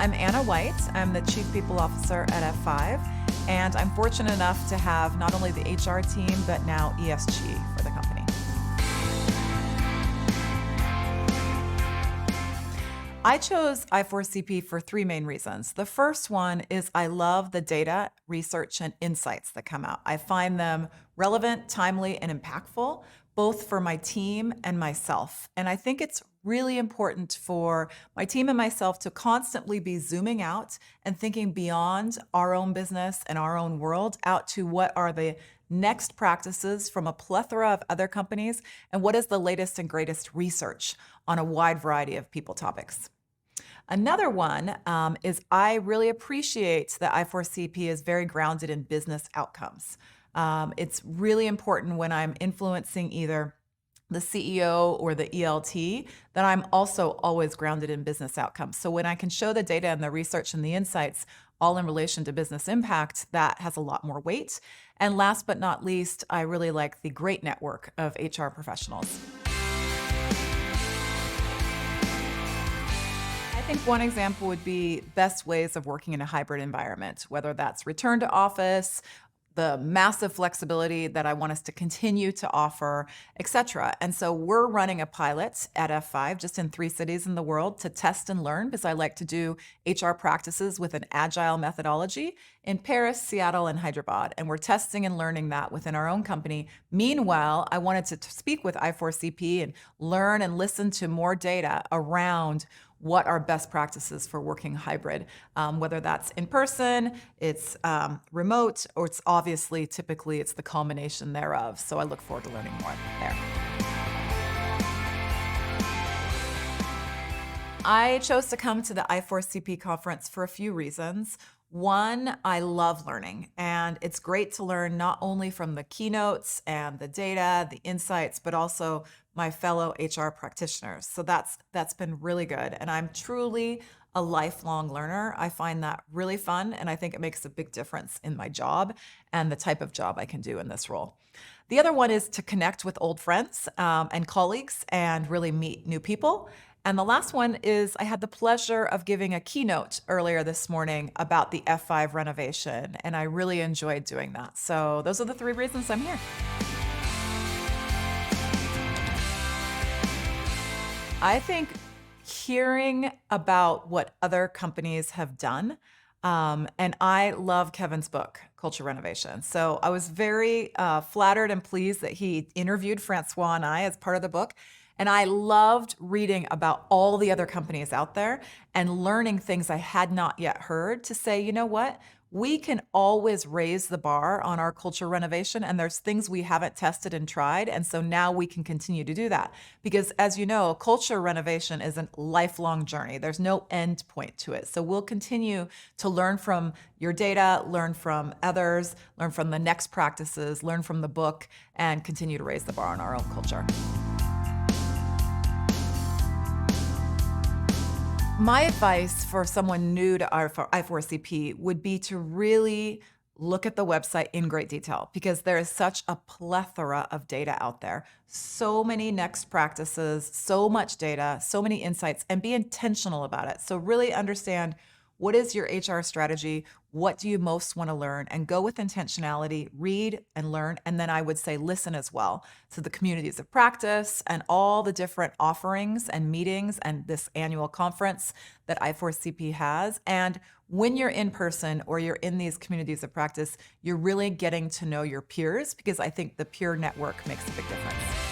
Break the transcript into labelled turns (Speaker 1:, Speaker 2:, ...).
Speaker 1: I'm Anna White. I'm the Chief People Officer at F5, and I'm fortunate enough to have not only the HR team, but now ESG for the company. I chose i4cp for three main reasons. The first one is I love the data, research, and insights that come out. I find them relevant, timely, and impactful, both for my team and myself. And I think it's really important for my team and myself to constantly be zooming out and thinking beyond our own business and our own world out to what are the next practices from a plethora of other companies, and what is the latest and greatest research on a wide variety of people topics. Another one is I really appreciate that i4cp is very grounded in business outcomes. It's really important when I'm influencing either the CEO or the ELT that I'm also always grounded in business outcomes. So when I can show the data and the research and the insights all in relation to business impact, that has a lot more weight. And last but not least, I really like the great network of HR professionals. I think one example would be best ways of working in a hybrid environment, whether that's return to office, the massive flexibility that I want us to continue to offer, et cetera. And so we're running a pilot at F5 just in 3 cities in the world to test and learn, because I like to do HR practices with an agile methodology in Paris, Seattle, and Hyderabad. And we're testing and learning that within our own company. Meanwhile, I wanted to speak with i4cp and learn and listen to more data around what are best practices for working hybrid, whether that's in person, it's remote, or it's obviously, typically, it's the culmination thereof. So I look forward to learning more there. I chose to come to the i4cp conference for a few reasons. One, I love learning, and it's great to learn not only from the keynotes and the data, the insights, but also my fellow HR practitioners. So that's been really good. And I'm truly a lifelong learner. I find that really fun, and I think it makes a big difference in my job and the type of job I can do in this role. The other one is to connect with old friends and colleagues and really meet new people. And the last one is I had the pleasure of giving a keynote earlier this morning about the F5 renovation, and I really enjoyed doing that. So those are the 3 reasons I'm here. I think hearing about what other companies have done, and I love Kevin's book, Culture Renovation. So I was very flattered and pleased that he interviewed Francois and I as part of the book. And I loved reading about all the other companies out there and learning things I had not yet heard to say, you know what? We can always raise the bar on our culture renovation, and there's things we haven't tested and tried. And so now we can continue to do that. Because as you know, culture renovation is a lifelong journey. There's no end point to it. So we'll continue to learn from your data, learn from others, learn from the next practices, learn from the book, and continue to raise the bar on our own culture. My advice for someone new to i4cp would be to really look at the website in great detail, because there is such a plethora of data out there. So many next practices, so much data, so many insights, and be intentional about it. So really understand, what is your HR strategy? What do you most want to learn? And go with intentionality, read and learn. And then I would say listen as well to the communities of practice and all the different offerings and meetings and this annual conference that i4cp has. And when you're in person or you're in these communities of practice, you're really getting to know your peers, because I think the peer network makes a big difference.